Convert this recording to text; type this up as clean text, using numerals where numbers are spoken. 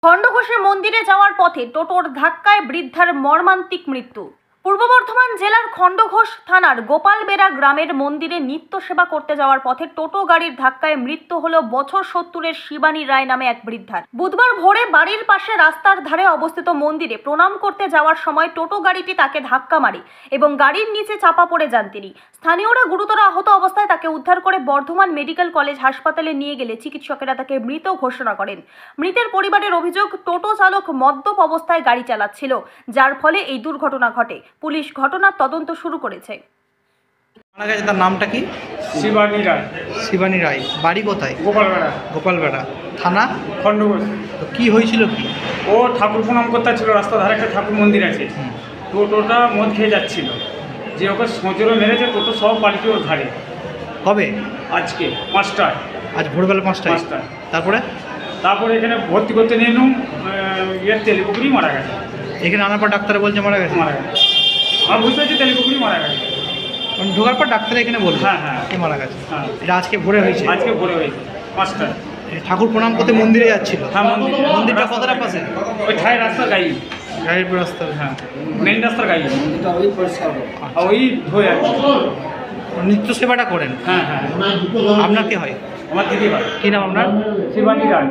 খণ্ডঘোষে মন্দিরে যাওয়ার পথে টোটোর ধাক্কায় বৃদ্ধার মর্মান্তিক মৃত্যু। পূর্ব বর্ধমান জেলার খণ্ডঘোষ থানার গোপালবেড়া গ্রামের মন্দিরে নিত্য সেবা করতে যাওয়ার পথে টোটো গাড়ির ধাক্কায় মৃত্যু হলো বছর 70-এর শিবানী রায় নামে এক বৃদ্ধার। বুধবার ভোরে বাড়ির পাশে রাস্তার ধারে অবস্থিত মন্দিরে প্রণাম করতে যাওয়ার সময় টোটো গাড়িটি তাকে ধাক্কা মারে এবং গাড়ির নিচে চাপা পড়ে যান তিনি। স্থানীয়রা গুরুতর আহত অবস্থায় তাকে উদ্ধার করে বর্ধমান মেডিকেল কলেজ হাসপাতালে নিয়ে গেলে চিকিৎসকেরা তাকে মৃত ঘোষণা করেন। মৃতের পরিবারের অভিযোগ, টোটো চালক মদ্যপ অবস্থায় গাড়ি চালাচ্ছিল, যার ফলে এই দুর্ঘটনা ঘটে। পুলিশ ঘটনার তদন্ত শুরু করেছে। মারা গেছে, তার নামটা কি? শিবানী রায়। শিবানী রায়। বাড়ি কোথায়? গোপালবেড়া। গোপালবেড়া থানা খণ্ডঘোষ। তো কি হয়েছিল কি? ও ঠাকুর প্রণাম করতে ছিল, রাস্তার ধারে একটা ঠাকুর মন্দির আছে। টোটোটা মদ খেয়ে যাচ্ছিল, যে ওকে সোঁচরে মেরেছে, টোটো সব পাল্টি ওর ঘাড়ে। কবে? আজকে 5টায়। আজ ভোরবেলা 5টায়। তারপরে এখানে ভর্তি করতে নিয়ে এলুম, তেলিপুকুরি মারা গেছে। এখানে আনার পর ডাক্তার বলছে মারা গেছে। আমার বুঝতে পারছি তেলিপুকুরি মারা গেছে। ঢোকার পর ডাক্তার এখানে বলছে হ্যাঁ কে মারা গেছে। হ্যাঁ, এটা আজকে ভোরে হয়েছে। আজকে ভোরে হয়েছে 5টায়। ঠাকুর প্রণাম করতে মন্দিরে যাচ্ছিল। হ্যাঁ, মন্দিরটা কতটা পাশে? ওই ঠাই রাস্তার গাড়ি, গাড়ির রাস্তা। হ্যাঁ, মেন রাস্তার গাড়ি। ওই ধোয়া নিত্য সেবাটা করেন? হ্যাঁ। আপনার কি হয়? আমার দিদি ভাই। কি নাম আপনার? শিবানী রায়।